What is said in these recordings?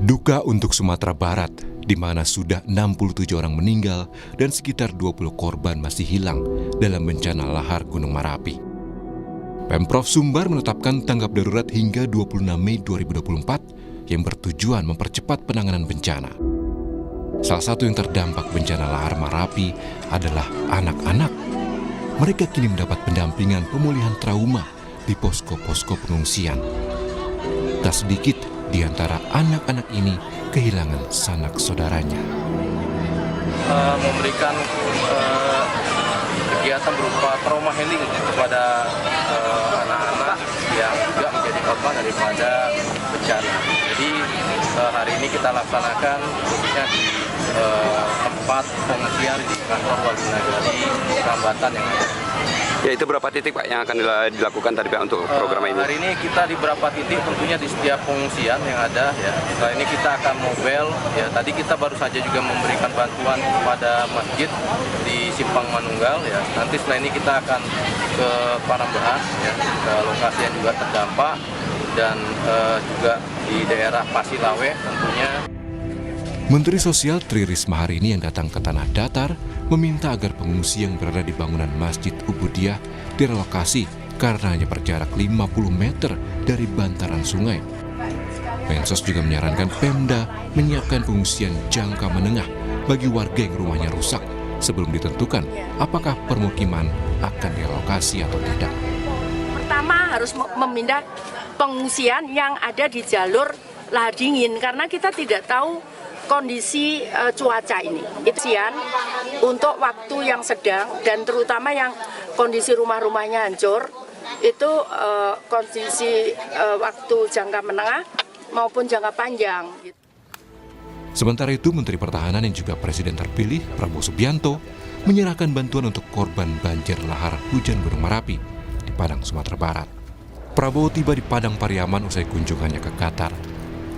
Duka untuk Sumatera Barat, di mana sudah 67 orang meninggal dan sekitar 20 korban masih hilang dalam bencana lahar Gunung Merapi. Pemprov Sumbar menetapkan tanggap darurat hingga 26 Mei 2024 yang bertujuan mempercepat penanganan bencana. Salah satu yang terdampak bencana lahar Merapi adalah anak-anak. Mereka kini mendapat pendampingan pemulihan trauma di posko-posko pengungsian. Tak sedikit di antara anak-anak ini kehilangan sanak saudaranya. Memberikan kegiatan berupa trauma healing kepada anak-anak yang juga menjadi korban daripada bencana. Jadi hari ini kita laksanakan khususnya di tempat pengungsian di kantor Wali Nagari Rambatan yang ada. Ya, itu berapa titik Pak yang akan dilakukan tadi Pak untuk program ini? Hari ini kita di beberapa titik tentunya di setiap pengungsian yang ada ya. Setelah ini kita akan mobile ya. Tadi kita baru saja juga memberikan bantuan kepada masjid di Simpang Manunggal ya. Nanti setelah ini kita akan ke Parambahan ya, ke lokasi yang juga terdampak dan juga di daerah Pasilawe tentunya. Menteri Sosial Tri Risma hari ini yang datang ke Tanah Datar meminta agar pengungsi yang berada di bangunan Masjid Ubudiyah direlokasi karena hanya berjarak 50 meter dari bantaran sungai. Mensos juga menyarankan Pemda menyiapkan pengungsian jangka menengah bagi warga yang rumahnya rusak sebelum ditentukan apakah permukiman akan direlokasi atau tidak. Pertama harus memindah pengungsian yang ada di jalur lahar dingin karena kita tidak tahu kondisi cuaca ini. Itu untuk waktu yang sedang dan terutama yang kondisi rumah-rumahnya hancur, itu kondisi waktu jangka menengah maupun jangka panjang. Sementara itu, Menteri Pertahanan yang juga Presiden terpilih, Prabowo Subianto, menyerahkan bantuan untuk korban banjir lahar hujan Gunung Merapi di Padang, Sumatera Barat. Prabowo tiba di Padang Pariaman usai kunjungannya ke Qatar.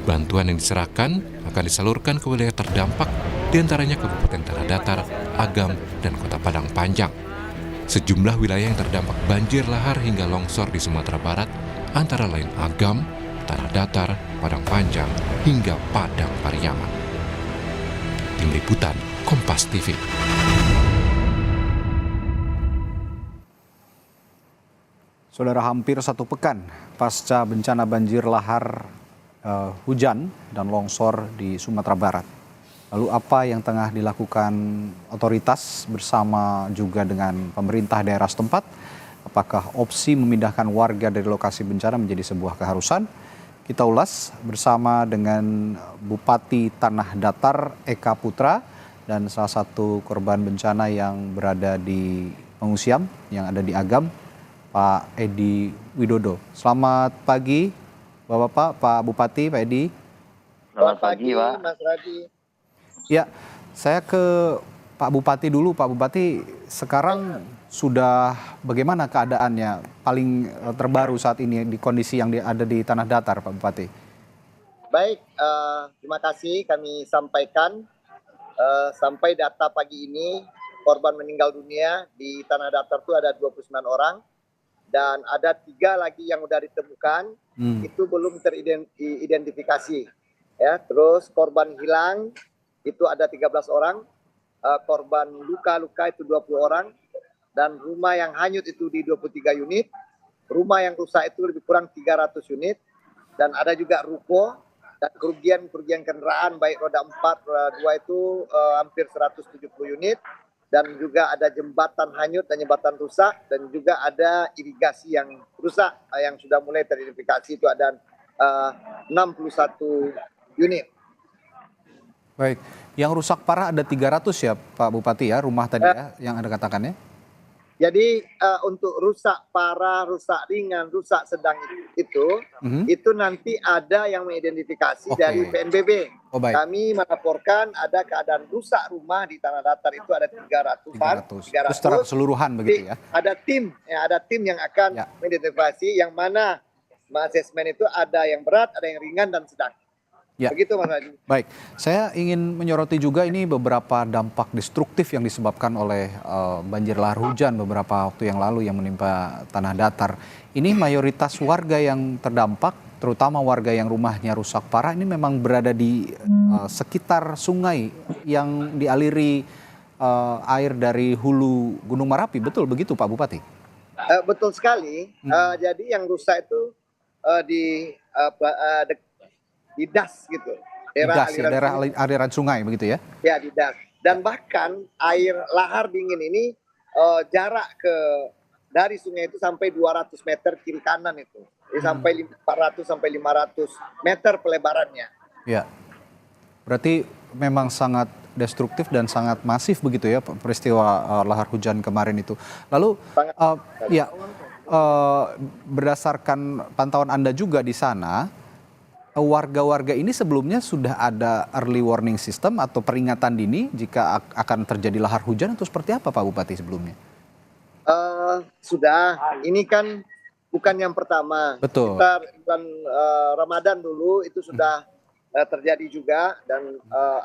Bantuan yang diserahkan akan disalurkan ke wilayah terdampak, diantaranya Kabupaten Tanah Datar, Agam, dan Kota Padang Panjang. Sejumlah wilayah yang terdampak banjir lahar hingga longsor di Sumatera Barat, antara lain Agam, Tanah Datar, Padang Panjang, hingga Padang Pariaman. Tim Liputan, Kompas TV. Saudara, hampir satu pekan pasca bencana banjir lahar hujan dan longsor di Sumatera Barat. Lalu apa yang tengah dilakukan otoritas bersama juga dengan pemerintah daerah setempat? Apakah opsi memindahkan warga dari lokasi bencana menjadi sebuah keharusan? Kita ulas bersama dengan Bupati Tanah Datar Eka Putra dan salah satu korban bencana yang berada di pengungsian yang ada di Agam, Pak Edi Widodo. Selamat pagi Bapak-bapak, Pak Bupati, Pak Edi. Selamat pagi, Pak. Mas Radi. Ya, saya ke Pak Bupati dulu. Pak Bupati, sekarang sudah bagaimana keadaannya paling terbaru saat ini di kondisi yang ada di Tanah Datar, Pak Bupati? Baik, terima kasih kami sampaikan. Sampai data pagi ini, korban meninggal dunia di Tanah Datar itu ada 29 orang. Dan ada 3 lagi yang sudah ditemukan, itu belum teridentifikasi. Ya, terus korban hilang itu ada 13 orang, korban luka-luka itu 20 orang, dan rumah yang hanyut itu di 23 unit, rumah yang rusak itu lebih kurang 300 unit, dan ada juga ruko, dan kerugian kendaraan baik roda 4, roda 2 itu hampir 170 unit, dan juga ada jembatan hanyut dan jembatan rusak, dan juga ada irigasi yang rusak yang sudah mulai teridentifikasi itu ada 61 unit. Baik, yang rusak parah ada 300 ya Pak Bupati ya, rumah tadi ya yang Anda katakan ya? Jadi untuk rusak parah, rusak ringan, rusak sedang itu nanti ada yang mengidentifikasi dari PNBB. Oh, baik. Kami melaporkan ada keadaan rusak rumah di Tanah Datar itu ada 300-an. 300. Itu secara keseluruhan begitu ya? Ada tim yang akan mengidentifikasi yang mana asesmen itu ada yang berat, ada yang ringan dan sedang. Ya. Begitu Mas Hadi. Baik, saya ingin menyoroti juga ini beberapa dampak destruktif yang disebabkan oleh banjir lahar hujan beberapa waktu yang lalu yang menimpa Tanah Datar. Ini mayoritas warga yang terdampak terutama warga yang rumahnya rusak parah ini memang berada di sekitar sungai yang dialiri air dari hulu Gunung Merapi, betul begitu Pak Bupati? Betul sekali. Jadi yang rusak itu di di das gitu, Di das, ya, daerah sungai. aliran sungai begitu ya? Ya, di das. Dan bahkan air lahar dingin ini jarak dari sungai itu sampai 200 meter kiri kanan itu. Jadi sampai 400 sampai 500 meter pelebarannya. Ya. Berarti memang sangat destruktif dan sangat masif begitu ya peristiwa lahar hujan kemarin itu. Lalu ya berdasarkan pantauan Anda juga di sana, warga-warga ini sebelumnya sudah ada early warning system atau peringatan dini jika akan terjadi lahar hujan atau seperti apa Pak Bupati sebelumnya? Sudah, ini kan bukan yang pertama. Betul. Kita bulan Ramadan dulu itu sudah terjadi juga, dan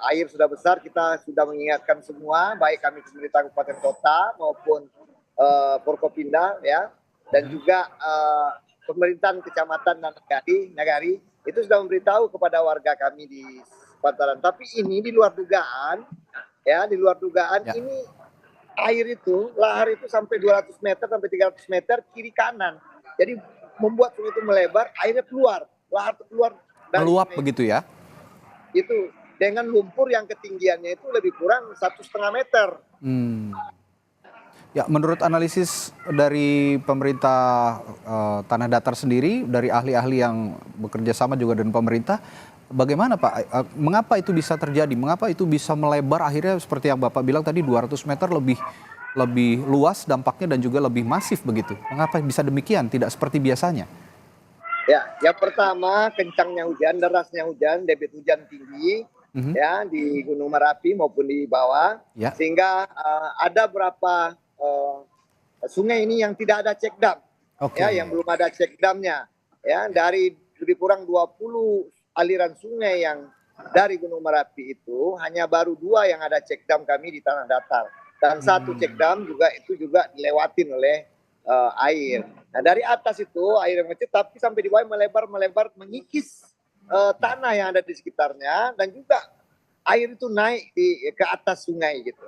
air sudah besar. Kita sudah mengingatkan semua, baik kami pemerintah kabupaten kota maupun Forkopimda ya, dan juga pemerintahan kecamatan dan nagari itu sudah memberitahu kepada warga kami di Pantaran. Tapi ini di luar dugaan ya, di luar dugaan Ya. ini air itu, lahar itu sampai 200 meter sampai 300 meter kiri kanan. Jadi membuat sungai itu melebar, airnya keluar, lahar itu keluar dari Meluap sungai. begitu ya? Itu dengan lumpur yang ketinggiannya itu lebih kurang 1,5 meter. Ya, menurut analisis dari pemerintah Tanah Datar sendiri, dari ahli-ahli yang bekerja sama juga dengan pemerintah, bagaimana Pak? Mengapa itu bisa terjadi? Mengapa itu bisa melebar akhirnya seperti yang Bapak bilang tadi 200 meter lebih luas dampaknya dan juga lebih masif begitu? Mengapa bisa demikian? Tidak seperti biasanya? Ya, yang pertama kencangnya hujan, derasnya hujan, debit hujan tinggi ya di Gunung Merapi maupun di bawah, Ya. sehingga ada beberapa sungai ini yang tidak ada check dam. Oke. Ya, yang belum ada check damnya. Ya, dari lebih kurang 20 aliran sungai yang dari Gunung Merapi itu hanya baru 2 yang ada check dam kami di Tanah Datar. Dan 1 check dam juga itu juga dilewatin oleh air. Nah, dari atas itu air yang kecil tapi sampai di bawah melebar mengikis tanah yang ada di sekitarnya, dan juga air itu naik ke atas sungai gitu.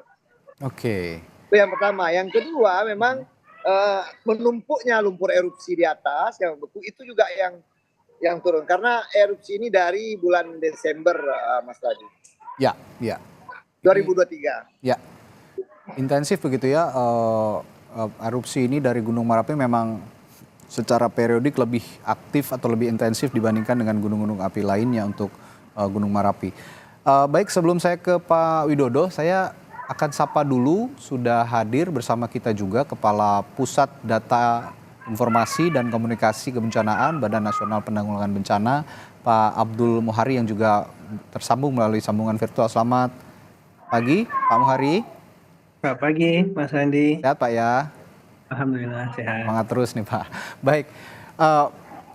Oke. Itu yang pertama. Yang kedua memang menumpuknya lumpur erupsi di atas yang beku itu juga yang turun, karena erupsi ini dari bulan Desember Mas Ladi Ya, ya. 2023. Ya. Intensif begitu ya. Erupsi ini dari Gunung Merapi memang secara periodik lebih aktif atau lebih intensif dibandingkan dengan gunung-gunung api lainnya untuk Gunung Merapi. Baik, sebelum saya ke Pak Widodo, saya akan sapa dulu, sudah hadir bersama kita juga Kepala Pusat Data Informasi dan Komunikasi Kebencanaan Badan Nasional Penanggulangan Bencana, Pak Abdul Muhari, yang juga tersambung melalui sambungan virtual. Selamat pagi, Pak Muhari. Selamat pagi, Mas Andi. Sehat Pak ya? Alhamdulillah sehat. Semangat terus nih Pak. Baik,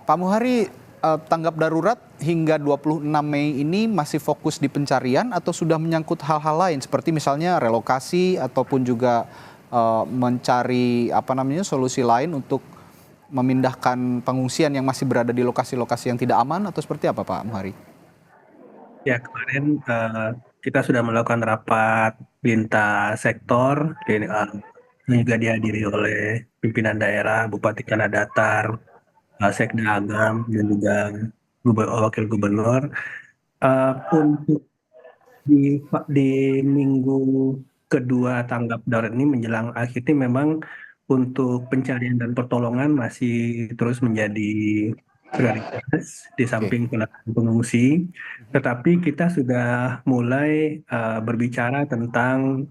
Pak Muhari, tanggap darurat hingga 26 Mei ini masih fokus di pencarian atau sudah menyangkut hal-hal lain seperti misalnya relokasi ataupun juga mencari solusi lain untuk memindahkan pengungsian yang masih berada di lokasi-lokasi yang tidak aman atau seperti apa Pak Muhari? Ya, kemarin kita sudah melakukan rapat lintas sektor yang juga dihadiri oleh pimpinan daerah, Bupati Tanah Datar, Sekda Agam, dan juga Wakil Gubernur. Untuk di minggu kedua tanggap darurat ini menjelang akhir ini memang untuk pencarian dan pertolongan masih terus menjadi prioritas di samping penanganan pengungsi, tetapi kita sudah mulai berbicara tentang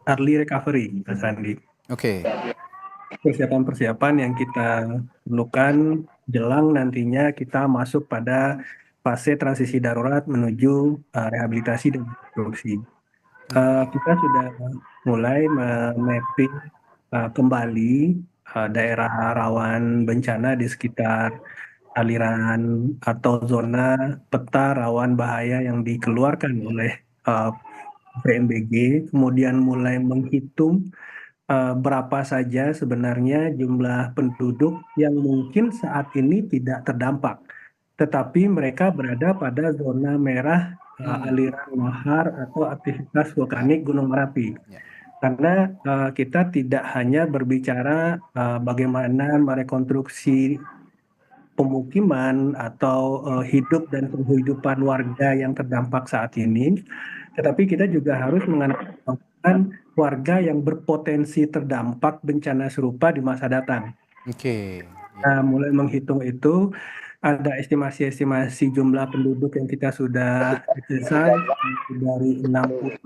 early recovery, Mas Randi. Oke. Persiapan-persiapan yang kita perlukan jelang nantinya kita masuk pada fase transisi darurat menuju rehabilitasi dan rekonstruksi. Kita sudah mulai mapping kembali daerah rawan bencana di sekitar aliran atau zona peta rawan bahaya yang dikeluarkan oleh BMBG, kemudian mulai menghitung berapa saja sebenarnya jumlah penduduk yang mungkin saat ini tidak terdampak tetapi mereka berada pada zona merah aliran lahar atau aktivitas vulkanik Gunung Merapi. Karena kita tidak hanya berbicara bagaimana merekonstruksi pemukiman atau hidup dan penghidupan warga yang terdampak saat ini, tetapi kita juga harus mengenalkan warga yang berpotensi terdampak bencana serupa di masa datang. Oke. Nah, mulai menghitung itu, ada estimasi-estimasi jumlah penduduk yang kita sudah selesai dari 60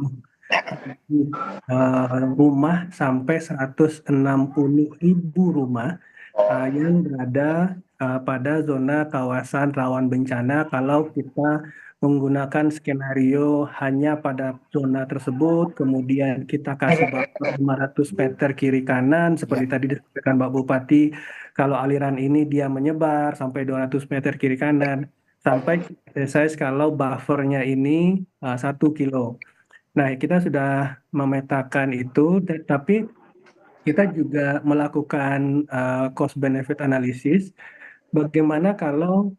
rumah sampai 160.000 rumah yang berada pada zona kawasan rawan bencana kalau kita menggunakan skenario hanya pada zona tersebut, kemudian kita kasih buffer 500 meter kiri kanan, seperti tadi disampaikan Pak Bupati, kalau aliran ini dia menyebar sampai 200 meter kiri kanan, sampai selesai kalau buffernya ini 1 kilo. Nah, kita sudah memetakan itu, tapi kita juga melakukan cost benefit analysis. Bagaimana kalau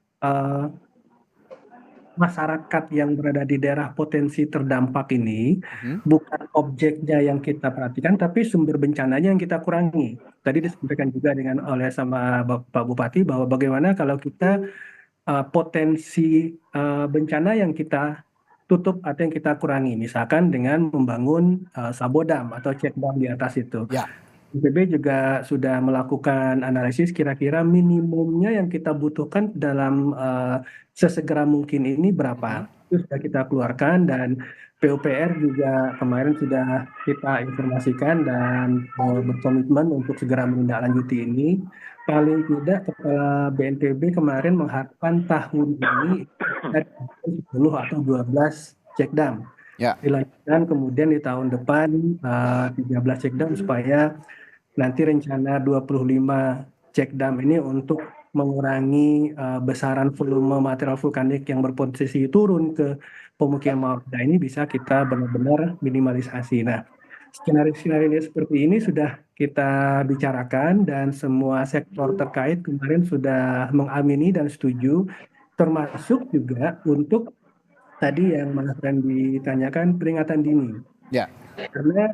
masyarakat yang berada di daerah potensi terdampak ini bukan objeknya yang kita perhatikan, tapi sumber bencananya yang kita kurangi. Tadi disampaikan juga oleh sama Pak Bupati bahwa bagaimana kalau kita potensi bencana yang kita tutup atau yang kita kurangi, misalkan dengan membangun sabodam atau check dam di atas itu. BNPB juga sudah melakukan analisis kira-kira minimumnya yang kita butuhkan dalam sesegera mungkin ini berapa. Itu sudah kita keluarkan dan PUPR juga kemarin sudah kita informasikan dan berkomitmen untuk segera menindaklanjuti ini. Paling tidak Kepala BNPB kemarin mengharapkan tahun ini ada 10 atau 12 check dam. Dilanjutkan kemudian di tahun depan 13 check dam supaya nanti rencana 25 check dam ini untuk mengurangi besaran volume material vulkanik yang berpotensi turun ke pemukiman warga ini bisa kita benar-benar minimalisasi. Nah, skenario-skenario seperti ini sudah kita bicarakan dan semua sektor terkait kemarin sudah mengamini dan setuju, termasuk juga untuk tadi yang Mas Randy ditanyakan peringatan dini. Karena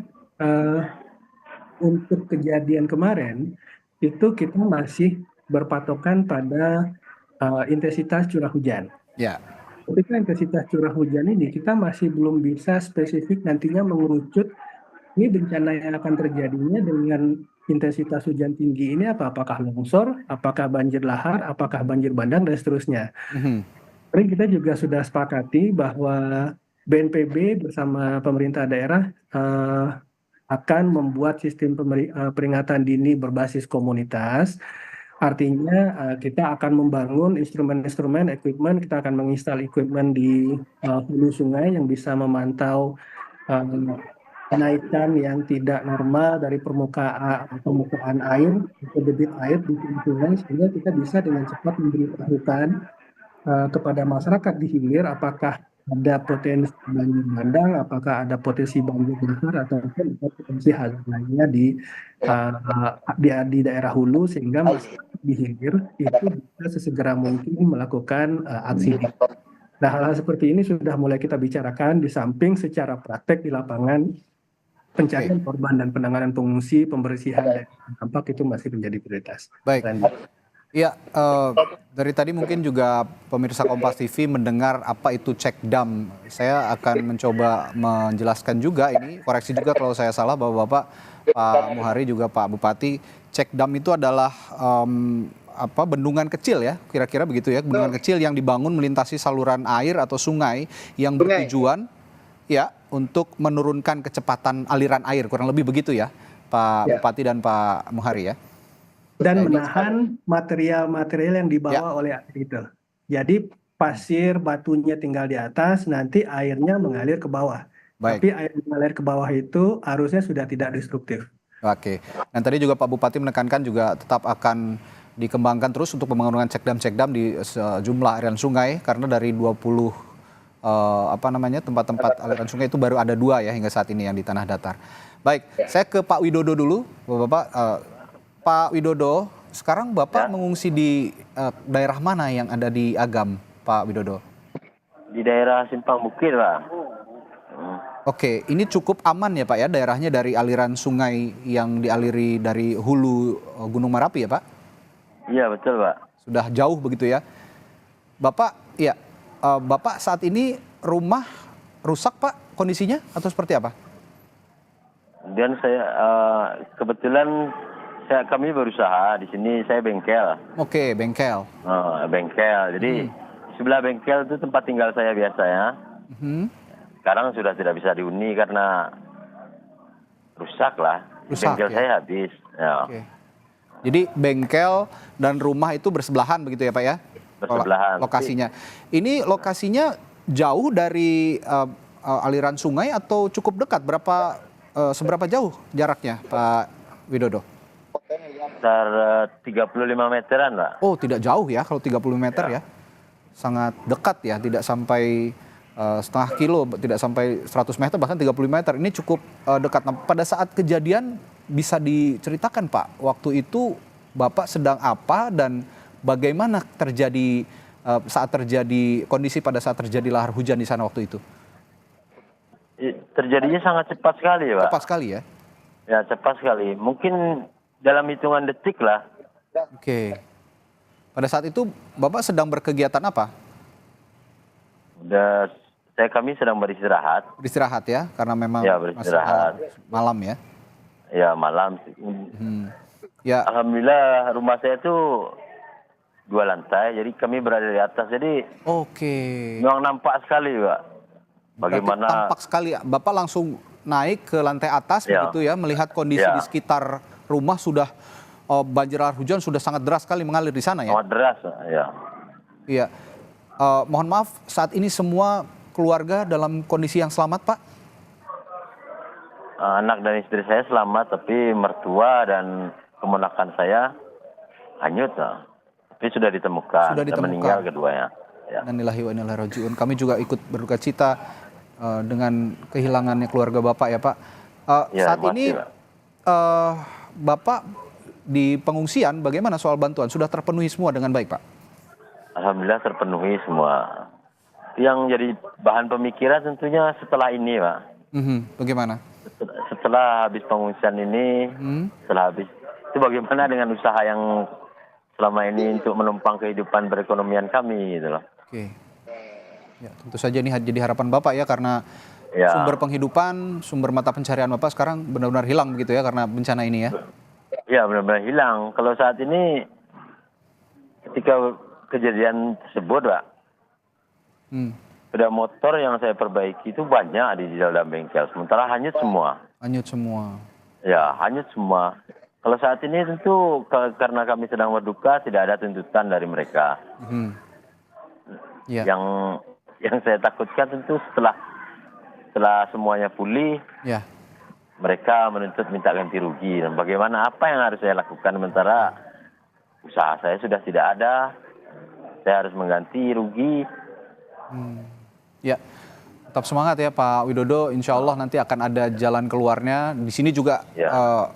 untuk kejadian kemarin itu kita masih berpatokan pada intensitas curah hujan. Ketika intensitas curah hujan ini kita masih belum bisa spesifik nantinya mengerucut ini bencana yang akan terjadinya dengan intensitas hujan tinggi ini apakah longsor, apakah banjir lahar, apakah banjir bandang dan seterusnya. Kemarin kita juga sudah sepakati bahwa BNPB bersama pemerintah daerah akan membuat sistem peringatan dini berbasis komunitas. Artinya kita akan membangun instrumen-instrumen, equipment, kita akan menginstal equipment di hulu sungai yang bisa memantau kenaikan yang tidak normal dari permukaan air atau debit air di sungai, sehingga kita bisa dengan cepat memberitahukan kepada masyarakat di hilir apakah ada potensi banjir bandang, apakah ada potensi banjir lahar ataupun ada potensi hal lainnya di daerah hulu, sehingga masyarakat di hilir itu bisa sesegera mungkin melakukan aksi. Nah, hal-hal seperti ini sudah mulai kita bicarakan di samping secara praktek di lapangan pencarian korban dan penanganan pengungsi, pembersihan dan dampak itu masih menjadi prioritas. Iya, dari tadi mungkin juga pemirsa Kompas TV mendengar apa itu check dam. Saya akan mencoba menjelaskan juga ini, koreksi juga kalau saya salah Bapak-bapak, Pak Muhari juga Pak Bupati, check dam itu adalah bendungan kecil ya, kira-kira begitu ya, bendungan kecil yang dibangun melintasi saluran air atau sungai yang bertujuan untuk menurunkan kecepatan aliran air, kurang lebih begitu ya, Pak Bupati dan Pak Muhari ya. Dan menahan material-material yang dibawa oleh air itu. Jadi pasir, batunya tinggal di atas, nanti airnya mengalir ke bawah. Tapi air mengalir ke bawah itu arusnya sudah tidak destruktif. Oke. Dan tadi juga Pak Bupati menekankan juga tetap akan dikembangkan terus untuk pembangunan check dam di sejumlah aliran sungai, karena dari 20 tempat-tempat aliran sungai itu baru ada 2 ya hingga saat ini yang di tanah datar. Baik, saya ke Pak Widodo dulu, Bapak. Pak Widodo, sekarang Bapak mengungsi di daerah mana yang ada di Agam, Pak Widodo? Di daerah Simpang Bukit, Pak. Oke, ini cukup aman ya Pak ya daerahnya dari aliran sungai yang dialiri dari hulu Gunung Merapi ya Pak? Iya, betul, Pak. Sudah jauh begitu ya. Bapak, ya, Bapak saat ini rumah rusak Pak kondisinya atau seperti apa? Dan saya kebetulan kami berusaha di sini, saya bengkel. Oke, bengkel. Bengkel. Jadi sebelah bengkel itu tempat tinggal saya biasanya. Sekarang sudah tidak bisa dihuni karena rusak lah. Rusak, Bengkel ya? saya habis. Ya. Oke. Jadi bengkel dan rumah itu bersebelahan begitu ya Pak ya? Bersebelahan. Lokasinya. Ini lokasinya jauh dari aliran sungai atau cukup dekat? Seberapa jauh jaraknya Pak Widodo? Sekitar 35 meteran, Pak. Oh, tidak jauh ya kalau 30 meter ya. Sangat dekat ya, tidak sampai setengah kilo, tidak sampai 100 meter, bahkan 30 meter. Ini cukup dekat. Nah, pada saat kejadian bisa diceritakan Pak, waktu itu Bapak sedang apa dan bagaimana kondisi pada saat terjadi lahar hujan di sana waktu itu? Terjadinya sangat cepat sekali, Pak. Cepat sekali ya? Ya, cepat sekali. Mungkin dalam hitungan detik lah. Oke. Pada saat itu Bapak sedang berkegiatan apa? Kami sedang beristirahat. Beristirahat ya, karena memang Ya, beristirahat. malam ya. Ya, malam. Ya. Alhamdulillah rumah saya tuh 2 lantai, jadi kami berada di atas. Jadi Oke. memang nampak sekali, Pak. Bagaimana? Berarti tampak sekali. Bapak langsung naik ke lantai atas begitu ya, melihat kondisi di sekitar rumah sudah banjir lahar hujan sudah sangat deras sekali mengalir di sana ya. Sangat deras, ya. Iya. Mohon maaf, saat ini semua keluarga dalam kondisi yang selamat, Pak? Anak dan istri saya selamat, tapi mertua dan keponakan saya hanyut. Tapi sudah ditemukan. Sudah ditemukan. Dan meninggal keduanya. Ya. Innalillahi wa inna ilaihi raji'un. Kami juga ikut berduka cita dengan kehilangannya keluarga Bapak ya, Pak. Saat ini Bapak di pengungsian bagaimana soal bantuan? Sudah terpenuhi semua dengan baik, Pak? Alhamdulillah terpenuhi semua. Yang jadi bahan pemikiran tentunya setelah ini, Pak. Bagaimana? Setelah habis pengungsian ini, setelah habis itu bagaimana dengan usaha yang selama ini untuk menumpang kehidupan perekonomian kami, gitu loh. Oke. Ya, tentu saja ini jadi harapan Bapak ya, karena sumber penghidupan, sumber mata pencarian Bapak sekarang benar-benar hilang begitu ya karena bencana ini ya. Ya, benar-benar hilang. Kalau saat ini ketika kejadian tersebut, Pak, sepeda motor yang saya perbaiki itu banyak di dalam bengkel. Sementara hanyut semua. Hanyut semua. Ya, hanyut semua. Kalau saat ini tentu karena kami sedang berduka, tidak ada tuntutan dari mereka. Ya. Yang saya takutkan tentu setelah semuanya pulih, mereka menuntut minta ganti rugi. Dan bagaimana, apa yang harus saya lakukan sementara usaha saya sudah tidak ada, saya harus mengganti rugi. Ya, tetap semangat ya Pak Widodo. Insya Allah nanti akan ada jalan keluarnya. Di sini juga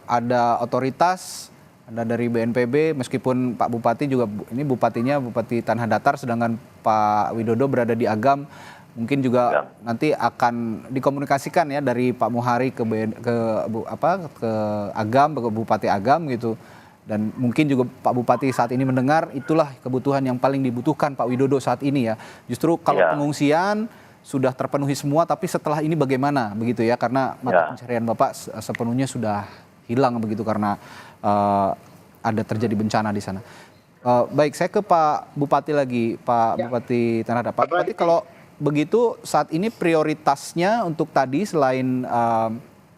ada otoritas, ada dari BNPB. Meskipun Pak Bupati juga ini bupatinya Bupati Tanah Datar, sedangkan Pak Widodo berada di Agam. Mungkin juga nanti akan dikomunikasikan ya dari Pak Muhari ke Agam, ke Bupati Agam gitu. Dan mungkin juga Pak Bupati saat ini mendengar itulah kebutuhan yang paling dibutuhkan Pak Widodo saat ini ya. Justru kalau pengungsian sudah terpenuhi semua, tapi setelah ini bagaimana begitu ya? Karena mata pencarian Bapak sepenuhnya sudah hilang begitu karena ada terjadi bencana di sana. Baik, saya ke Pak Bupati lagi, Pak Bupati Tanah Datar. Pak Bupati, kalau begitu saat ini prioritasnya untuk tadi selain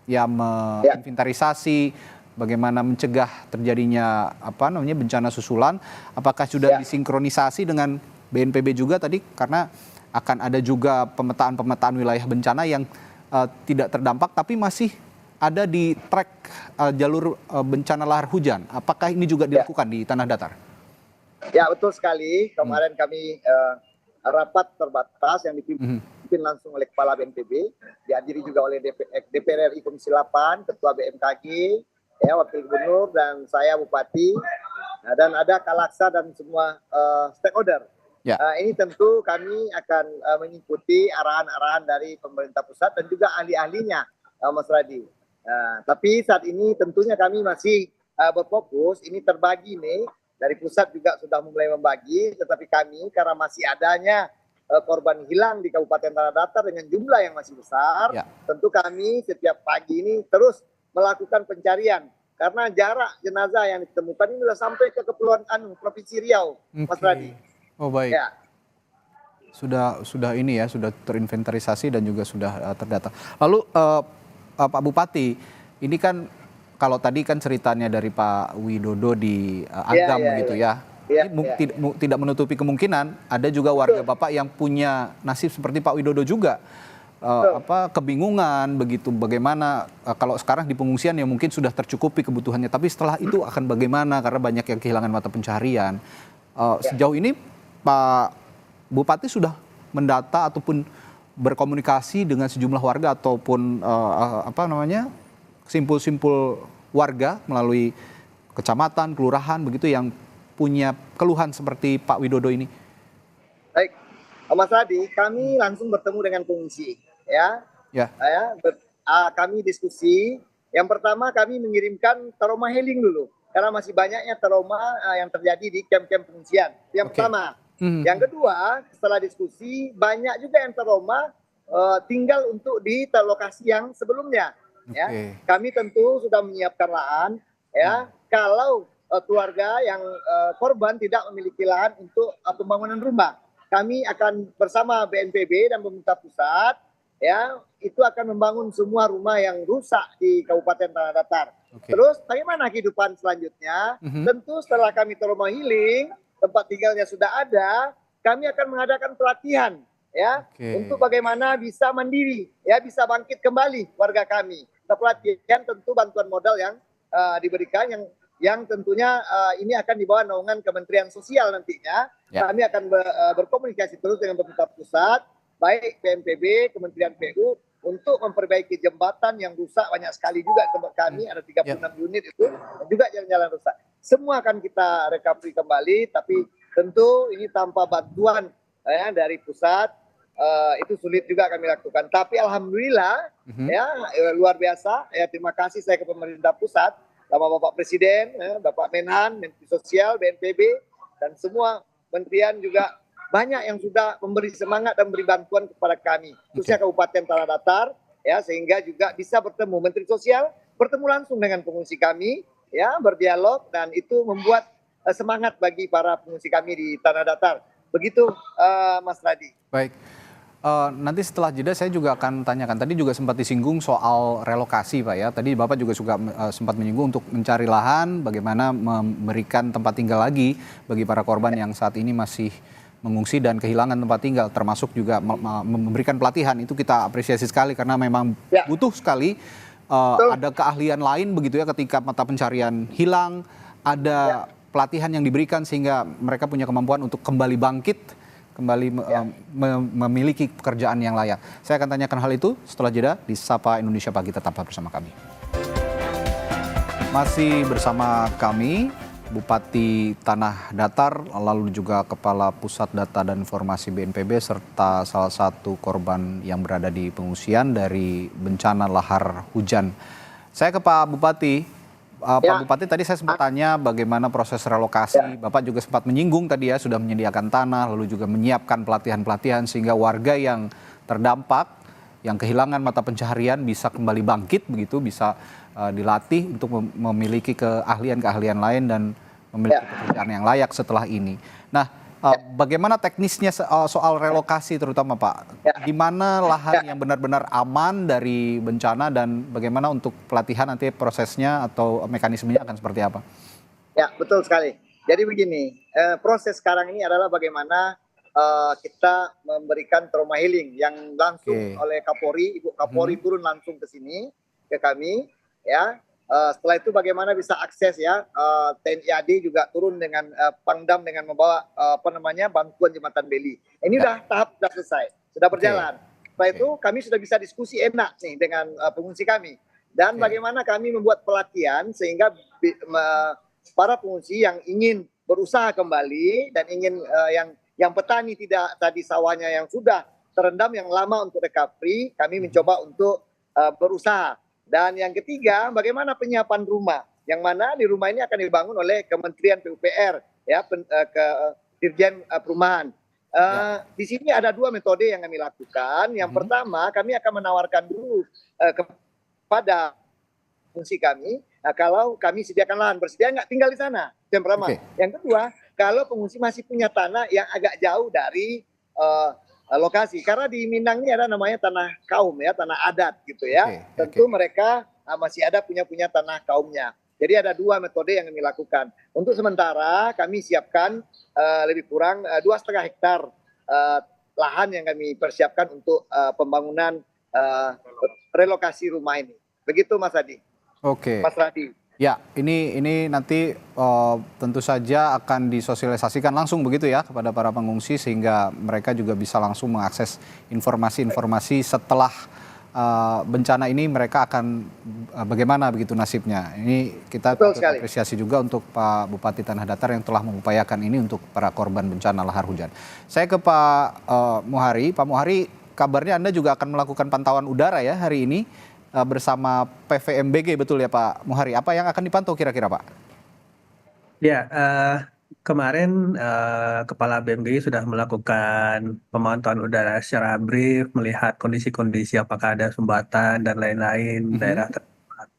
menginventarisasi, bagaimana mencegah terjadinya bencana susulan, apakah sudah disinkronisasi dengan BNPB juga tadi, karena akan ada juga pemetaan wilayah bencana yang tidak terdampak tapi masih ada di track jalur bencana lahar hujan. Apakah ini juga dilakukan di Tanah Datar? Ya, betul sekali. Kemarin kami rapat terbatas yang dipimpin langsung oleh Kepala BNPB, dihadiri juga oleh DPR RI Komisi 8, Ketua BMKG, Wakil Gubernur, dan saya Bupati. Nah, dan ada Kalaksa dan semua stakeholder. Ya. Ini tentu kami akan mengikuti arahan-arahan dari pemerintah pusat dan juga ahli-ahlinya, Mas Radi. Tapi saat ini tentunya kami masih berfokus, ini terbagi nih, dari pusat juga sudah mulai membagi, tetapi kami karena masih adanya korban hilang di Kabupaten Tanah Datar dengan jumlah yang masih besar, tentu kami setiap pagi ini terus melakukan pencarian. Karena jarak jenazah yang ditemukan ini sudah sampai ke Kepulauan Provinsi Riau, Mas Radi. Oh baik. Ya. Sudah ini ya, sudah terinventarisasi dan juga sudah terdata. Lalu Pak Bupati, ini kan kalau tadi kan ceritanya dari Pak Widodo di Agam begitu ya. Ini tidak menutupi kemungkinan ada juga warga Bapak yang punya nasib seperti Pak Widodo juga. Kebingungan begitu bagaimana kalau sekarang di pengungsian ya mungkin sudah tercukupi kebutuhannya, tapi setelah itu akan bagaimana karena banyak yang kehilangan mata pencaharian. Sejauh ini Pak Bupati sudah mendata ataupun berkomunikasi dengan sejumlah warga ataupun simpul-simpul warga melalui kecamatan, kelurahan begitu yang punya keluhan seperti Pak Widodo ini. Baik, Mas Radi, kami langsung bertemu dengan pengungsi, ya. Kami diskusi. Yang pertama kami mengirimkan trauma healing dulu, karena masih banyaknya trauma yang terjadi di kamp-kamp pengungsian. Yang pertama. Yang kedua, setelah diskusi banyak juga yang trauma tinggal untuk di lokasi yang sebelumnya. Ya, kami tentu sudah menyiapkan lahan. Ya, kalau keluarga yang korban tidak memiliki lahan untuk pembangunan rumah, kami akan bersama BNPB dan pemerintah pusat, ya, itu akan membangun semua rumah yang rusak di Kabupaten Tanah Datar. Terus bagaimana kehidupan selanjutnya? Tentu setelah kami trauma healing, tempat tinggalnya sudah ada, kami akan mengadakan pelatihan, ya, untuk bagaimana bisa mandiri, ya, bisa bangkit kembali warga kami. Pelatihan tentu bantuan modal yang diberikan, yang tentunya ini akan di bawah naungan Kementerian Sosial nantinya. Kami akan berkomunikasi terus dengan pemerintah pusat, baik BNPB, Kementerian PU, untuk memperbaiki jembatan yang rusak banyak sekali juga tempat kami, ada 36 unit itu, dan juga jalan-jalan rusak. Semua akan kita recovery kembali, tapi tentu ini tanpa bantuan dari pusat, itu sulit juga kami lakukan. Tapi alhamdulillah, luar biasa. Ya, terima kasih saya ke pemerintah pusat, sama Bapak Presiden, Bapak Menhan, Menteri Sosial, BNPB, dan semua kementerian juga banyak yang sudah memberi semangat dan memberi bantuan kepada kami, khususnya Kabupaten Tanah Datar, ya, sehingga juga bisa bertemu Menteri Sosial, bertemu langsung dengan pengungsi kami, ya, berdialog, dan itu membuat semangat bagi para pengungsi kami di Tanah Datar. Begitu, Mas Radi. Baik. Nanti setelah jeda saya juga akan tanyakan. Tadi juga sempat disinggung soal relokasi, Pak, ya. Tadi Bapak juga sempat menyinggung untuk mencari lahan, bagaimana memberikan tempat tinggal lagi bagi para korban yang saat ini masih mengungsi dan kehilangan tempat tinggal, termasuk juga memberikan pelatihan. Itu kita apresiasi sekali karena memang butuh sekali ada keahlian lain begitu ya, ketika mata pencarian hilang, ada pelatihan yang diberikan sehingga mereka punya kemampuan untuk kembali bangkit, kembali memiliki pekerjaan yang layak. Saya akan tanyakan hal itu setelah jeda di Sapa Indonesia Pagi. Tetaplah bersama kami. Masih bersama kami Bupati Tanah Datar, lalu juga Kepala Pusat Data dan Informasi BNPB, serta salah satu korban yang berada di pengungsian dari bencana lahar hujan. Saya ke Pak Bupati. Pak Bupati, tadi saya sempat tanya bagaimana proses relokasi. Bapak juga sempat menyinggung tadi ya, sudah menyediakan tanah, lalu juga menyiapkan pelatihan-pelatihan sehingga warga yang terdampak, yang kehilangan mata pencaharian bisa kembali bangkit begitu, bisa dilatih untuk memiliki keahlian-keahlian lain dan memiliki pekerjaan yang layak setelah ini. Nah, bagaimana teknisnya soal relokasi terutama, Pak? Di mana lahan yang benar-benar aman dari bencana dan bagaimana untuk pelatihan nanti prosesnya atau mekanismenya akan seperti apa? Ya, betul sekali. Jadi begini, proses sekarang ini adalah bagaimana kita memberikan trauma healing yang langsung oleh Kapolri, Ibu Kapolri turun langsung ke sini, ke kami, ya. Setelah itu bagaimana bisa akses, ya, TNI AD juga turun dengan Pangdam dengan membawa bantuan jembatan Beli. Ini tahap sudah selesai, sudah berjalan. Setelah itu kami sudah bisa diskusi enak nih dengan pengungsi kami, dan bagaimana kami membuat pelatihan sehingga para pengungsi yang ingin berusaha kembali dan ingin yang petani tidak tadi sawahnya yang sudah terendam yang lama untuk recovery, kami mencoba untuk berusaha. Dan yang ketiga, bagaimana penyiapan rumah, yang mana di rumah ini akan dibangun oleh Kementerian PUPR, ya, Dirjen Perumahan. Di sini ada 2 metode yang kami lakukan. Yang pertama, kami akan menawarkan dulu kepada fungsi kami, kalau kami sediakan lahan, bersedia nggak tinggal di sana. Yang pertama. Yang kedua, kalau pengungsi masih punya tanah yang agak jauh dari lokasi, karena di Minang ini ada namanya tanah kaum, ya, tanah adat gitu ya. Tentu mereka masih ada punya tanah kaumnya. Jadi ada 2 metode yang kami lakukan. Untuk sementara kami siapkan lebih kurang 2,5 hektar lahan yang kami persiapkan untuk pembangunan relokasi rumah ini. Begitu Mas Adi. Oke. Mas Radi. Ya, ini nanti tentu saja akan disosialisasikan langsung begitu ya kepada para pengungsi sehingga mereka juga bisa langsung mengakses informasi-informasi setelah bencana ini mereka akan bagaimana begitu nasibnya. Ini kita apresiasi juga untuk Pak Bupati Tanah Datar yang telah mengupayakan ini untuk para korban bencana lahar hujan. Saya ke Pak Muhari. Pak Muhari, kabarnya Anda juga akan melakukan pantauan udara ya hari ini bersama PVMBG, betul ya Pak Muhari? Apa yang akan dipantau kira-kira Pak? Ya, kemarin Kepala BMGI sudah melakukan pemantauan udara secara brief, melihat kondisi-kondisi apakah ada sumbatan dan lain-lain daerah terdekat.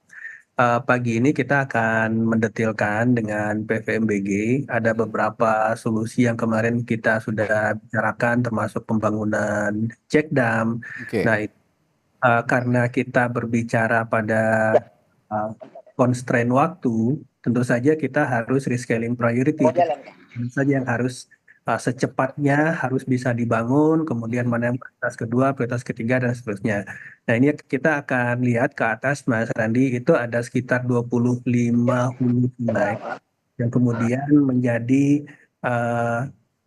Pagi ini kita akan mendetilkan dengan PVMBG, ada beberapa solusi yang kemarin kita sudah bicarakan termasuk pembangunan check dam. Nah, karena kita berbicara pada constraint waktu, tentu saja kita harus rescaling priority. Tentu saja yang harus secepatnya harus bisa dibangun, kemudian mana yang prioritas kedua, prioritas ketiga, dan seterusnya. Nah, ini kita akan lihat ke atas, Mas Randi, itu ada sekitar 25 hulu sungai yang kemudian menjadi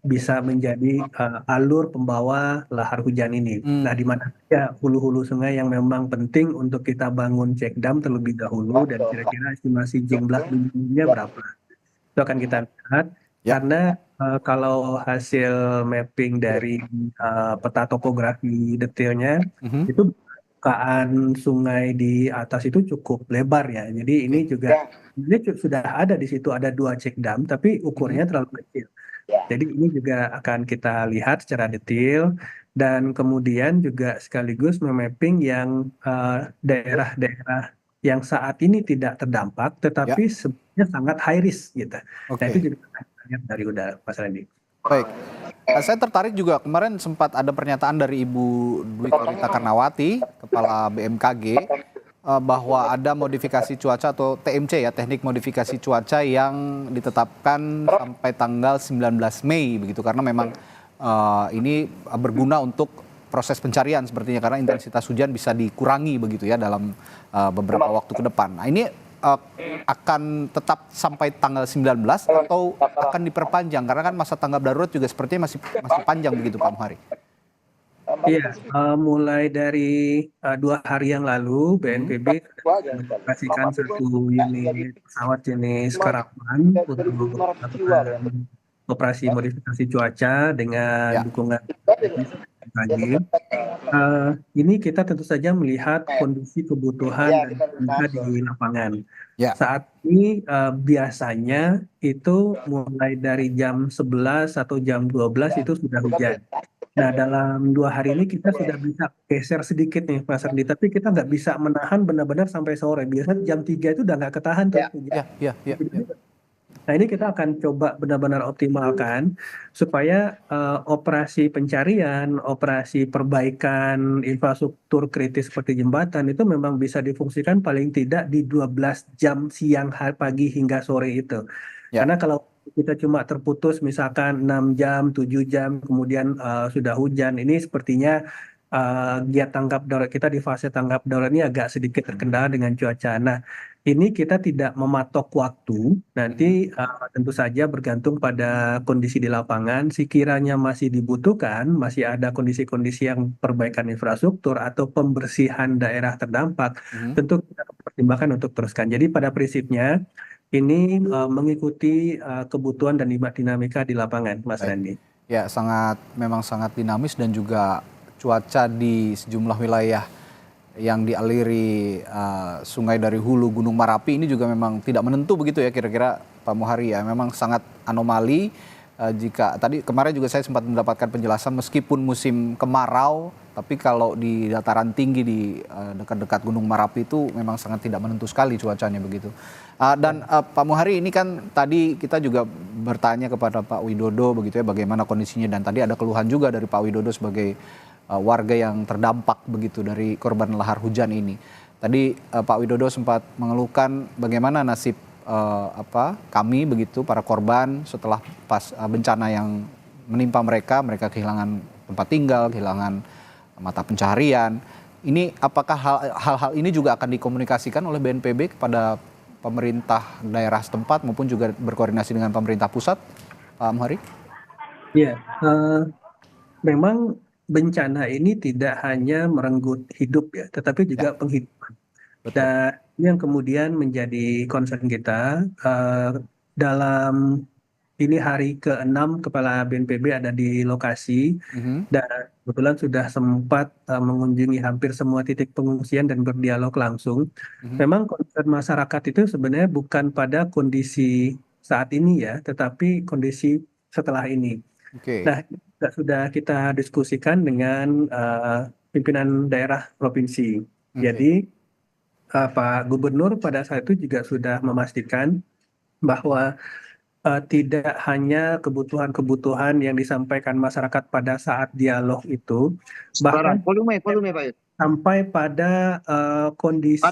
bisa menjadi alur pembawa lahar hujan ini. Nah, di mana saja hulu-hulu sungai yang memang penting untuk kita bangun check dam terlebih dahulu, dan kira-kira estimasi jumlah bibitnya berapa. Itu akan kita lihat, karena kalau hasil mapping dari peta topografi detailnya, itu bukaan sungai di atas itu cukup lebar ya. Jadi ini juga ini sudah ada di situ, ada 2 check dam, tapi ukurnya terlalu kecil. Jadi ini juga akan kita lihat secara detail, dan kemudian juga sekaligus memapping yang daerah-daerah yang saat ini tidak terdampak tetapi sebenarnya sangat high risk gitu. Nah, itu juga akan kita lihat dari udara, Mas Randy. Baik. Saya tertarik juga, kemarin sempat ada pernyataan dari Ibu Dwi Korita Karnawati, Kepala BMKG, bahwa ada modifikasi cuaca atau TMC ya, teknik modifikasi cuaca yang ditetapkan sampai tanggal 19 Mei begitu, karena memang ini berguna untuk proses pencarian sepertinya, karena intensitas hujan bisa dikurangi begitu ya dalam beberapa waktu ke depan. Nah, ini akan tetap sampai tanggal 19 atau akan diperpanjang, karena kan masa tanggap darurat juga sepertinya masih panjang begitu Pak Muhari. Iya, mulai dari 2 hari yang lalu BNPB mengoperasikan 1 unit pesawat jenis Caravan untuk melakukan operasi modifikasi cuaca dengan dukungan BMKG. Ini kita tentu saja melihat kondisi kebutuhan dan di lapangan. Saat ini biasanya itu mulai dari jam 11 atau jam 12 itu sudah hujan. Nah, dalam 2 hari ini kita sudah bisa geser sedikit nih Mas Randi, tapi kita nggak bisa menahan benar-benar sampai sore. Biasanya jam 3 itu udah nggak ketahan tuh. Nah, ini kita akan coba benar-benar optimalkan supaya operasi pencarian, operasi perbaikan infrastruktur kritis seperti jembatan itu memang bisa difungsikan paling tidak di 12 jam siang, pagi hingga sore itu. Karena kalau kita cuma terputus misalkan 6 jam, 7 jam, kemudian sudah hujan, ini sepertinya giat tanggap darurat kita di fase tanggap darurat ini agak sedikit terkendala dengan cuaca. Nah, ini kita tidak mematok waktu, nanti tentu saja bergantung pada kondisi di lapangan. Sekiranya masih dibutuhkan, masih ada kondisi-kondisi yang perbaikan infrastruktur atau pembersihan daerah terdampak, tentu kita pertimbangkan untuk teruskan. Jadi pada prinsipnya ini mengikuti kebutuhan dan dinamika di lapangan, Mas Baik. Randy. Ya, memang sangat dinamis dan juga cuaca di sejumlah wilayah yang dialiri sungai dari hulu Gunung Merapi ini juga memang tidak menentu begitu ya kira-kira Pak Muhari ya. Memang sangat anomali jika tadi kemarin juga saya sempat mendapatkan penjelasan meskipun musim kemarau tapi kalau di dataran tinggi di dekat-dekat Gunung Merapi itu memang sangat tidak menentu sekali cuacanya begitu. Dan Pak Muhari ini kan tadi kita juga bertanya kepada Pak Widodo begitu ya bagaimana kondisinya dan tadi ada keluhan juga dari Pak Widodo sebagai warga yang terdampak begitu dari korban lahar hujan ini. Tadi Pak Widodo sempat mengeluhkan bagaimana nasib kami begitu para korban setelah pas bencana yang menimpa mereka kehilangan tempat tinggal, kehilangan mata pencaharian. Ini apakah hal-hal ini juga akan dikomunikasikan oleh BNPB kepada pemerintah daerah setempat maupun juga berkoordinasi dengan pemerintah pusat, Pak Muhari? Ya, memang bencana ini tidak hanya merenggut hidup ya, tetapi juga penghidupan. Betul. Dan ini yang kemudian menjadi concern kita dalam ini hari ke-6 Kepala BNPB ada di lokasi dan kebetulan sudah sempat mengunjungi hampir semua titik pengungsian dan berdialog langsung. Memang concern masyarakat itu sebenarnya bukan pada kondisi saat ini ya, tetapi kondisi setelah ini. Nah, sudah kita diskusikan dengan pimpinan daerah provinsi. Jadi Pak Gubernur pada saat itu juga sudah memastikan bahwa tidak hanya kebutuhan-kebutuhan yang disampaikan masyarakat pada saat dialog itu, bahkan sampai pada kondisi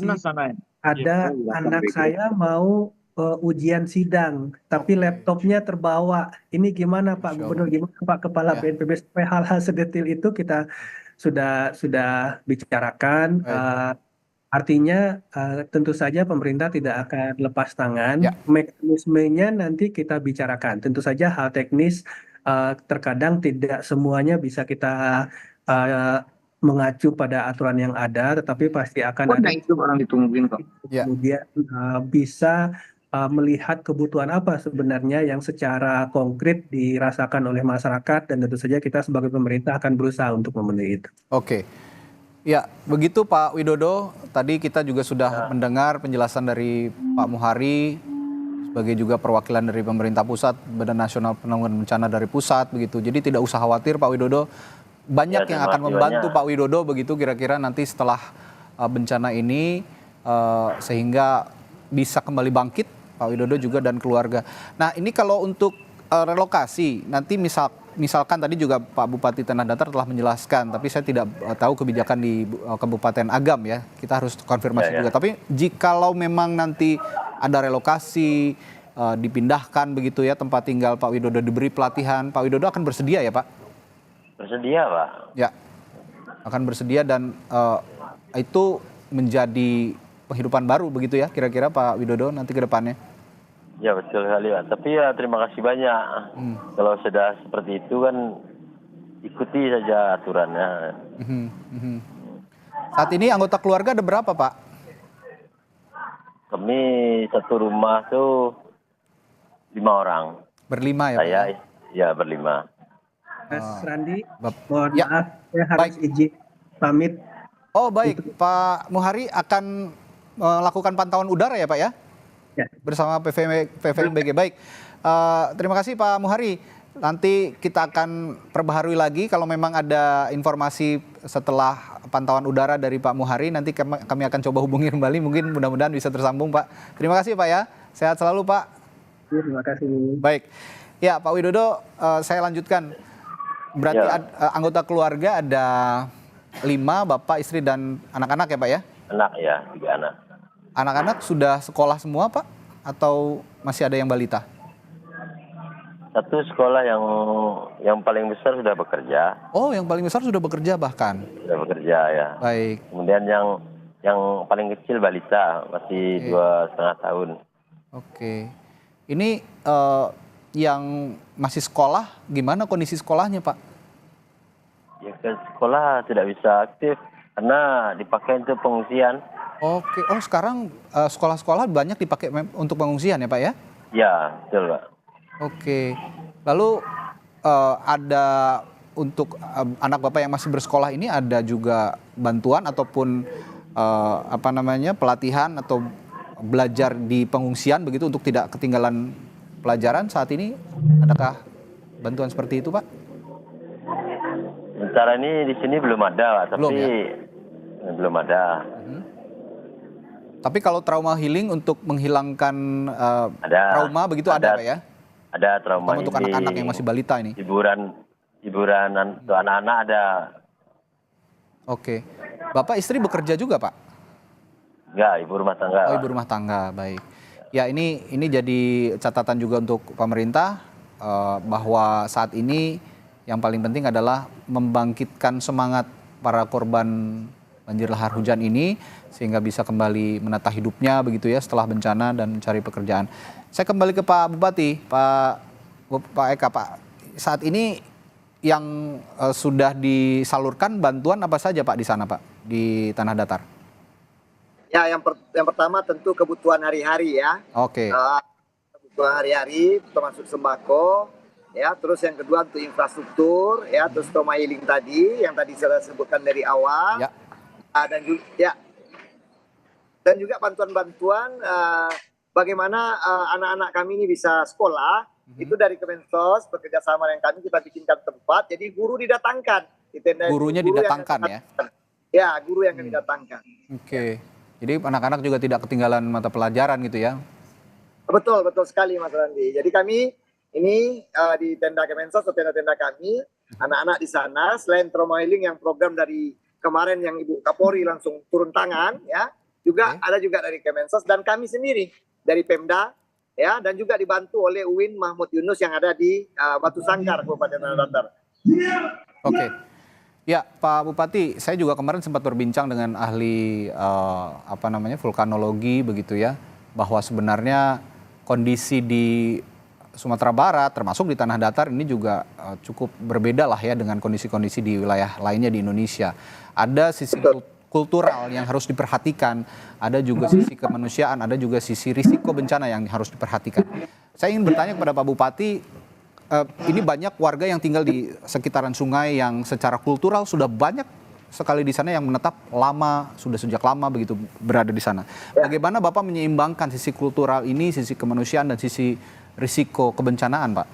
ada anak saya mau ujian sidang, tapi laptopnya terbawa. Ini gimana Pak Gubernur, gimana Pak Kepala BNPB sampai hal-hal sedetil itu kita sudah bicarakan. Artinya tentu saja pemerintah tidak akan lepas tangan. Mekanismenya nanti kita bicarakan. Tentu saja hal teknis terkadang tidak semuanya bisa kita mengacu pada aturan yang ada, tetapi pasti akan ada kemudian bisa melihat kebutuhan apa sebenarnya yang secara konkret dirasakan oleh masyarakat dan tentu saja kita sebagai pemerintah akan berusaha untuk memenuhi itu. Oke. Ya, begitu Pak Widodo. Tadi kita juga sudah mendengar penjelasan dari Pak Muhari sebagai juga perwakilan dari pemerintah pusat, Badan Nasional Penanggulangan Bencana dari pusat begitu. Jadi tidak usah khawatir Pak Widodo. Banyak yang akan membantu Pak Widodo begitu kira-kira nanti setelah bencana ini sehingga bisa kembali bangkit Pak Widodo juga dan keluarga. Nah, ini kalau untuk relokasi nanti misalkan tadi juga Pak Bupati Tanah Datar telah menjelaskan, tapi saya tidak tahu kebijakan di Kabupaten Agam ya. Kita harus konfirmasi juga. Tapi jikalau memang nanti ada relokasi, dipindahkan begitu ya tempat tinggal Pak Widodo diberi pelatihan, Pak Widodo akan bersedia ya Pak? Bersedia Pak. Ya, akan bersedia dan itu menjadi penghidupan baru begitu ya kira-kira Pak Widodo nanti ke depannya? Ya betul sekali Pak, tapi ya terima kasih banyak. Kalau sudah seperti itu kan ikuti saja aturannya. Saat ini anggota keluarga ada berapa Pak? Kami satu rumah tuh 5 orang. Berlima ya Pak? Saya ya berlima. Mas Randi, mohon maaf saya harus izin pamit. Oh baik, Pak Muhari akan melakukan pantauan udara ya Pak ya? Bersama PVMBG. Baik, terima kasih Pak Muhari. Nanti kita akan perbaharui lagi kalau memang ada informasi setelah pantauan udara dari Pak Muhari. Nanti kami akan coba hubungi kembali, mungkin mudah-mudahan bisa tersambung Pak. Terima kasih Pak ya, sehat selalu Pak. Terima kasih. Baik, ya Pak Widodo, saya lanjutkan. Berarti anggota keluarga ada 5, Bapak, istri, dan anak-anak ya Pak ya? Anak ya, 3 anak. Anak-anak sudah sekolah semua Pak? Atau masih ada yang balita? Satu sekolah yang paling besar sudah bekerja. Oh, yang paling besar sudah bekerja bahkan? Sudah bekerja ya. Baik. Kemudian yang paling kecil balita, masih 2,5 tahun. Oke. Ini yang masih sekolah, gimana kondisi sekolahnya Pak? Ya ke sekolah tidak bisa aktif karena dipakai untuk pengungsian. Oke, oh sekarang sekolah-sekolah banyak dipakai untuk pengungsian ya Pak ya? Ya, betul Pak. Oke, lalu ada untuk anak Bapak yang masih bersekolah ini ada juga bantuan ataupun pelatihan atau belajar di pengungsian begitu untuk tidak ketinggalan pelajaran saat ini? Adakah bantuan seperti itu Pak? Sementara ini di sini belum ada Pak, tapi Belum, ya? belum ada. Tapi kalau trauma healing untuk menghilangkan Ada. trauma begitu ada Pak ya? Ada trauma Terutama untuk anak-anak yang masih balita ini. hiburan untuk anak-anak ada. Oke. Bapak istri bekerja juga Pak? Enggak, ibu rumah tangga. Oh, ibu rumah tangga, baik. Ya ini jadi catatan juga untuk pemerintah bahwa saat ini yang paling penting adalah membangkitkan semangat para korban banjir lahar hujan ini sehingga bisa kembali menata hidupnya begitu ya setelah bencana dan mencari pekerjaan. Saya kembali ke Pak Bupati, Pak Eka, Pak. Saat ini yang sudah disalurkan bantuan apa saja Pak di sana Pak, di Tanah Datar? Ya, yang pertama tentu kebutuhan hari-hari ya. Oke. Kebutuhan hari-hari termasuk sembako, ya. Terus yang kedua untuk infrastruktur, ya. Terus trauma healing tadi, yang tadi saya sebutkan dari awal. Ya. Dan juga bantuan-bantuan bagaimana anak-anak kami ini bisa sekolah. Itu dari Kemensos bekerja sama dengan kami kita bikinkan tempat. Jadi guru didatangkan. Gurunya didatangkan ya? Ya, guru yang didatangkan. Oke. Jadi anak-anak juga tidak ketinggalan mata pelajaran gitu ya? Betul sekali Mas Randi. Jadi kami ini di tenda Kemensos atau tenda-tenda kami, anak-anak di sana selain trauma healing yang program dari kemarin yang Ibu Kapolri langsung turun tangan ya, juga ada juga dari Kemensos dan kami sendiri dari Pemda ya, dan juga dibantu oleh UIN Mahmud Yunus yang ada di Batu Sangkar Kabupaten Tanah Datar. Oke. Ya, Pak Bupati, saya juga kemarin sempat berbincang dengan ahli vulkanologi begitu ya, bahwa sebenarnya kondisi di Sumatera Barat termasuk di Tanah Datar ini juga cukup berbeda lah ya dengan kondisi-kondisi di wilayah lainnya di Indonesia. Ada sisi kultural yang harus diperhatikan, ada juga sisi kemanusiaan, ada juga sisi risiko bencana yang harus diperhatikan. Saya ingin bertanya kepada Pak Bupati, ini banyak warga yang tinggal di sekitaran sungai yang secara kultural sudah banyak sekali di sana yang menetap lama, sudah sejak lama begitu berada di sana. Bagaimana Bapak menyeimbangkan sisi kultural ini, sisi kemanusiaan dan sisi risiko kebencanaan, Pak?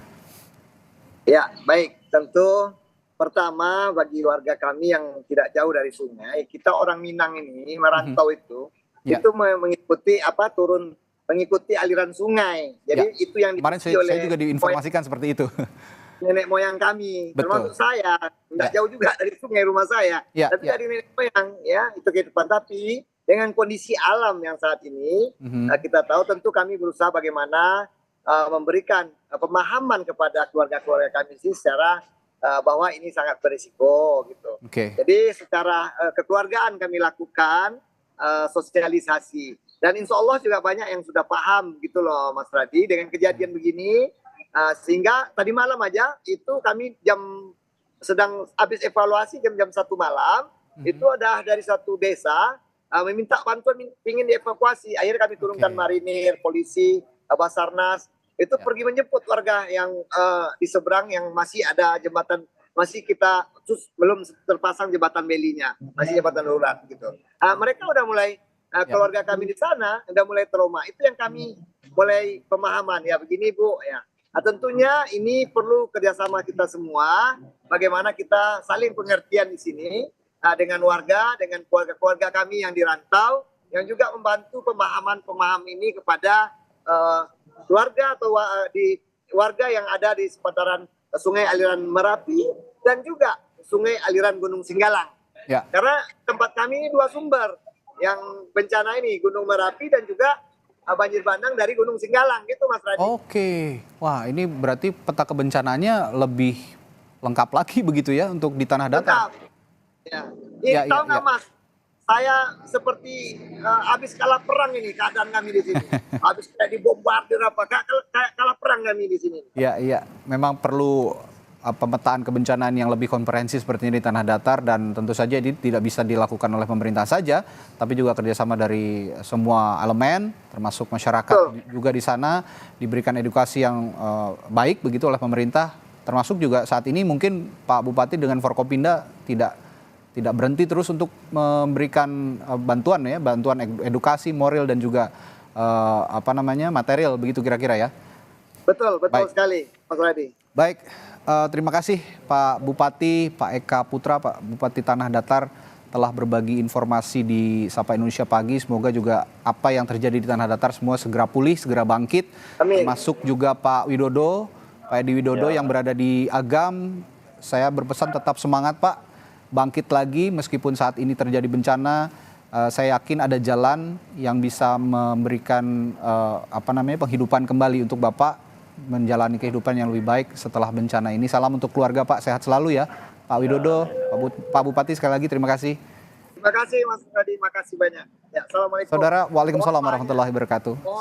Ya, baik. Tentu pertama bagi warga kami yang tidak jauh dari sungai, kita orang Minang ini merantau itu mengikuti aliran sungai. Jadi itu yang kemarin saya juga diinformasikan seperti itu. Nenek moyang kami, termasuk saya, tidak jauh juga dari sungai rumah saya, tapi dari nenek moyang, ya itu kehidupan. Tapi dengan kondisi alam yang saat ini, kita tahu tentu kami berusaha bagaimana memberikan pemahaman kepada keluarga-keluarga kami secara bahwa ini sangat berisiko gitu. Jadi secara kekeluargaan kami lakukan sosialisasi. Dan insya Allah juga banyak yang sudah paham gitu loh Mas Radi dengan kejadian begini. Sehingga tadi malam aja itu kami sedang habis evaluasi jam-jam 1 malam. Itu ada dari satu desa meminta bantuan ingin dievakuasi. Akhirnya kami turunkan marinir, polisi, Basarnas. Itu pergi menjemput warga yang di seberang yang masih ada jembatan. Masih kita belum terpasang jembatan belinya. Masih jembatan darurat gitu. Mereka udah mulai keluarga kami di sana udah mulai trauma. Itu yang kami mulai pemahaman ya begini Bu ya. Tentunya ini perlu kerjasama kita semua. Bagaimana kita saling pengertian di sini dengan warga, dengan keluarga-keluarga kami yang dirantau, yang juga membantu pemahaman ini kepada keluarga atau di warga yang ada di seputaran sungai aliran Merapi dan juga sungai aliran Gunung Singgalang. Ya. Karena tempat kami ini 2 sumber yang bencana ini, Gunung Merapi dan juga banjir bandang dari Gunung Singgalang gitu Mas Radi. Oke, wah ini berarti peta kebencananya lebih lengkap lagi begitu ya untuk di Tanah Datar. Ya. Tahu nggak Mas, saya seperti habis kalah perang ini keadaan kami di sini. Habis kayak dibombardir kayak kalah perang kami di sini. Iya, memang perlu pemetaan kebencanaan yang lebih komprehensif seperti ini di tanah datar, dan tentu saja ini tidak bisa dilakukan oleh pemerintah saja, tapi juga kerjasama dari semua elemen, termasuk masyarakat juga di sana, diberikan edukasi yang baik begitu oleh pemerintah, termasuk juga saat ini mungkin Pak Bupati dengan Forkopimda tidak berhenti terus untuk memberikan bantuan ya, bantuan edukasi, moral dan juga material begitu kira-kira ya. Betul sekali, Mas Radi. Baik, terima kasih Pak Bupati, Pak Eka Putra, Pak Bupati Tanah Datar telah berbagi informasi di Sapa Indonesia Pagi. Semoga juga apa yang terjadi di Tanah Datar semua segera pulih, segera bangkit. Amin. Termasuk juga Pak Widodo, Pak Edi Widodo yang berada di Agam. Saya berpesan tetap semangat Pak, bangkit lagi meskipun saat ini terjadi bencana. Saya yakin ada jalan yang bisa memberikan penghidupan kembali untuk Bapak menjalani kehidupan yang lebih baik setelah bencana ini. Salam untuk keluarga Pak, sehat selalu ya Pak Widodo, Pak Bupati, sekali lagi terima kasih. Terima kasih Mas Radi, makasih banyak. Ya, assalamualaikum. Saudara, waalaikumsalam warahmatullahi wabarakatuh.